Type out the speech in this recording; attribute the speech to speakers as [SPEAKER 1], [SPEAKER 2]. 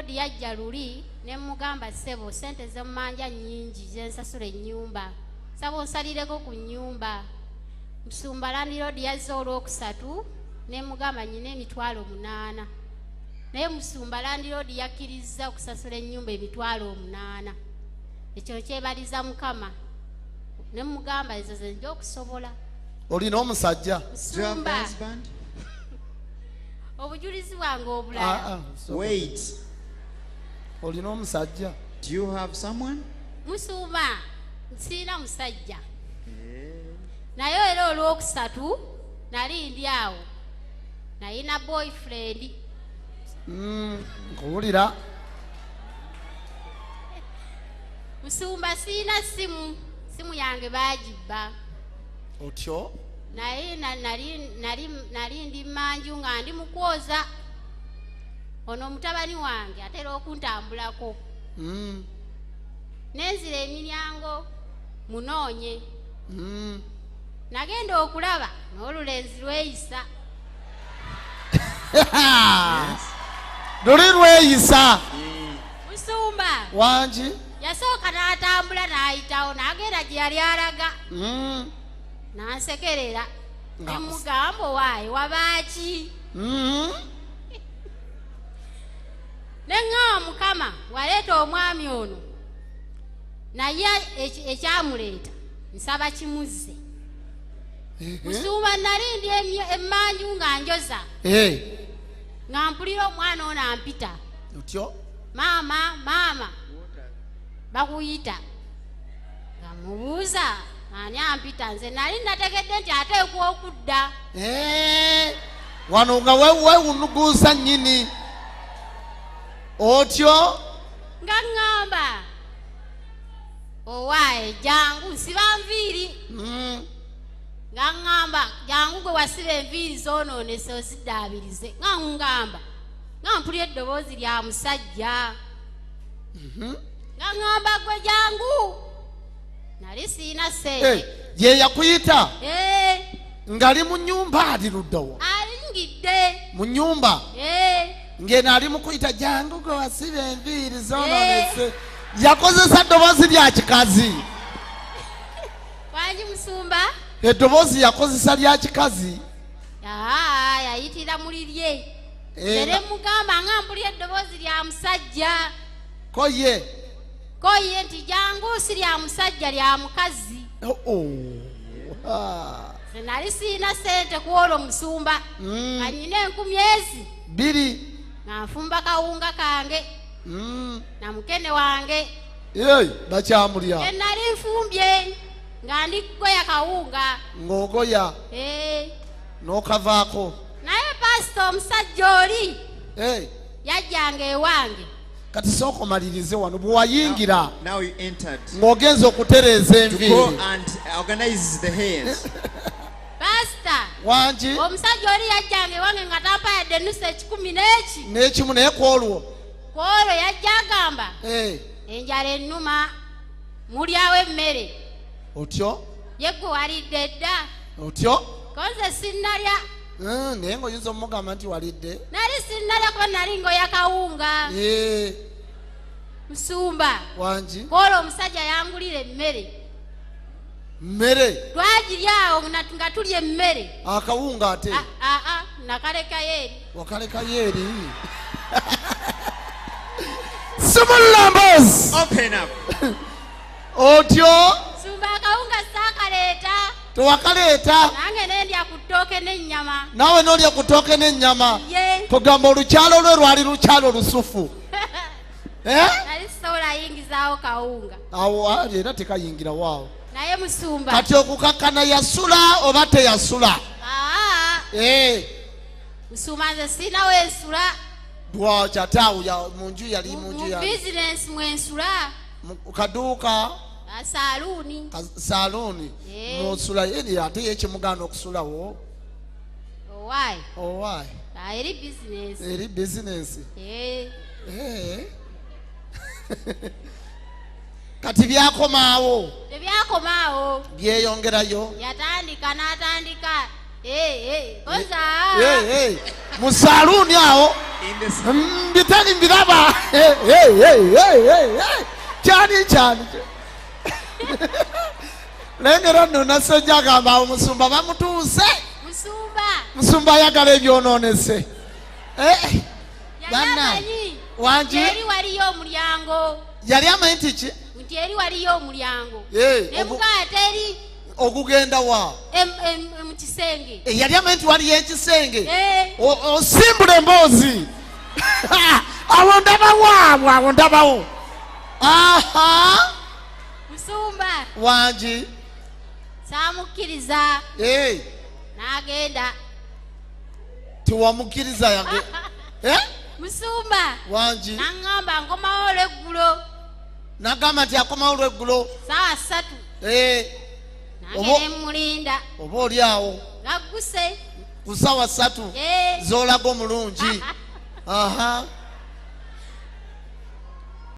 [SPEAKER 1] landlord yajja luli ne mugamba ssebo sente zemmanja nnyingi zensasula ennyumba saba onsalireko ku nnyumba. Musumba landlord yazza olwokusatu ne mugamba nyina emitwalo 8 naye Musumba landlord yakkiriza okusasula ennyumba emitwalo 8. Ekyo kyebaliza Mukama ne mugamba ezo ze nja okusobola.
[SPEAKER 2] Olina omusajja?
[SPEAKER 1] Musumba obujulizi bwange obulala.
[SPEAKER 3] Wait.
[SPEAKER 2] Olina omusajja?
[SPEAKER 3] Do you have someone?
[SPEAKER 1] Musumba nsina musajja. Naye era olwokusatu nali ndi awo nalina boyfriend.
[SPEAKER 2] Nkuwulira.
[SPEAKER 1] Musumba sina simu yange bagibba.
[SPEAKER 2] Otyo?
[SPEAKER 1] Naye nali ndi manju nga ndi mukwoza. Ono mutabani wange atera okuntambulako. Nenzira emiryango munoonye. Nagenda okulaba n'olulenzi lweyisa.
[SPEAKER 2] Luli lweyisa?
[SPEAKER 1] Musumba
[SPEAKER 2] wangi
[SPEAKER 1] yasooka n'atambula n'ayitawo n'agenda gye yali alaga. N'ansekerera ne mugamba waayi wabaaki? Ne ŋŋawa Mukama waleeta omwami ono naye ekyamuleeta nsaba kimuzze. Musumba nali ndi emmanju nga njoza nga mpulira omwana ono ampita.
[SPEAKER 2] Otyo?
[SPEAKER 1] Maama bakuyita. Nga mubuuza ani ampita. Nze nali nategedde nti ateekwa okudda.
[SPEAKER 2] Wano nga weewunuguusa nnyini. Otyo?
[SPEAKER 1] Nga ŋŋamba owaaye jangu nsiba nviiri. Nga ŋŋamba jangu gwe wasiba enviiri zoonoonese oziddaabirize. Nga ŋŋamba nga mpulira eddoboozi lya musajja. Nga ŋŋamba gwe jangu. Nali siina ssente.
[SPEAKER 2] Ye yakuyita? Ngali mu nnyumba ali luddawo?
[SPEAKER 1] Alingidde
[SPEAKER 2] mu nnyumba. Ngeno ali mu kuyita jangu gwe wasiba enviiri zoonoonese. Yakozesa ddoboozi lya kikazi.
[SPEAKER 1] Wangi Musumba?
[SPEAKER 2] Eddoboozi yakozesa lya kikazi?
[SPEAKER 1] Yayitira mu lirye. Nere mugamba nga mpulira eddoboozi lya musajja. Koye nti jangu si lya musajja lya mukazi. Nali siina ssente ku olwo Musumba. Nga nyina 10,000 nga nfumba kawunga kange na mukene wange.
[SPEAKER 2] Bakyamulya.
[SPEAKER 1] Nali nfumbye nga ndi kugoya kawunga.
[SPEAKER 2] Ng'ogoya? N'okavaako?
[SPEAKER 1] Naye pasito omusajja oli yajjanga ewange.
[SPEAKER 2] Kati sooka omalirize wano bwe wayingira
[SPEAKER 3] ng'ogenza
[SPEAKER 2] okutereeza enviiri.
[SPEAKER 1] Pasita
[SPEAKER 2] wangi
[SPEAKER 1] omusajja oli yajjanga ewange nga tampayadde ennusu 10
[SPEAKER 2] n'ekimu naye kwolwo
[SPEAKER 1] yajja agamba enjala ennuma mulyawo emmere.
[SPEAKER 2] Otyo?
[SPEAKER 1] Ye gwe walidde dda?
[SPEAKER 2] Otyo?
[SPEAKER 1] Konze sinnalya.
[SPEAKER 2] Naye ng'oyinza omugamba nti walidde?
[SPEAKER 1] Nali sinnalya kuba nali ngoya kawunga. Musumba
[SPEAKER 2] wangi
[SPEAKER 1] kwolwo omusajja yangulira emmere.
[SPEAKER 2] Mmere?
[SPEAKER 1] Twagiryawo nga tulya emmere.
[SPEAKER 2] Akawunga ate?
[SPEAKER 1] Nakalekayo eri.
[SPEAKER 2] Wakalekayo eri? Simulambos!
[SPEAKER 3] Open up.
[SPEAKER 2] Otyo?
[SPEAKER 1] Musumba akawunga saakaleeta.
[SPEAKER 2] Tewakaleeta?
[SPEAKER 1] Nange nendya ku ttooke n'ennyama.
[SPEAKER 2] Naawe n'olya ku ttooke n'ennyama? Tugamba olukyalo lwe lwali lukyalo lusufu.
[SPEAKER 1] Nali sisobola yingizaawo kawunga.
[SPEAKER 2] Awo era tekayingira waawo.
[SPEAKER 1] Naye Musumba
[SPEAKER 2] kati okukakkana yasula oba teyasula?
[SPEAKER 1] Musumba nze siinawo ensula.
[SPEAKER 2] Bwakyataawo munju yali munju
[SPEAKER 1] mu bizinensi mwensula.
[SPEAKER 2] Mu kaduuka? Saluuni. Musula yeri ate yekimuganda okusulawo? Owaayi?
[SPEAKER 1] Eri bizinensi.
[SPEAKER 2] Eri bizinensi? Kati byakomaawo?
[SPEAKER 1] Tebyakomaawo.
[SPEAKER 2] Byeyongerayo?
[SPEAKER 1] Yatandika n'atandika Koza.
[SPEAKER 2] Mu saloon awo. Mbitali mbiraba. Kyani. Lengera nno nasajja agamba omusumba bamutuuse. Musumba ayagala ebyonoonese. Wangi.
[SPEAKER 1] Yali waliyo omulyango.
[SPEAKER 2] Yali amanyi nti ki?
[SPEAKER 1] Nti eri waliyo omulyango. Ne mukate eri.
[SPEAKER 2] Ogugenda wa?
[SPEAKER 1] Mu kisenge.
[SPEAKER 2] Yali amanyi nti waliyo ekisenge. Osimbula emboozi. Awo ndabawo.
[SPEAKER 1] Musumba.
[SPEAKER 2] Wangi.
[SPEAKER 1] Saamukkiriza. N'agenda.
[SPEAKER 2] Tiwamukkiriza yange.
[SPEAKER 1] Musumba.
[SPEAKER 2] Wangi.
[SPEAKER 1] N'angamba nkomawo olweggulo.
[SPEAKER 2] N'agamba nti akomawo olweggulo.
[SPEAKER 1] Saawa 3. Nange ne mulinda.
[SPEAKER 2] Oba oli awo.
[SPEAKER 1] Gagguse.
[SPEAKER 2] Ku ssaawa 3. Zoolaga omulungi.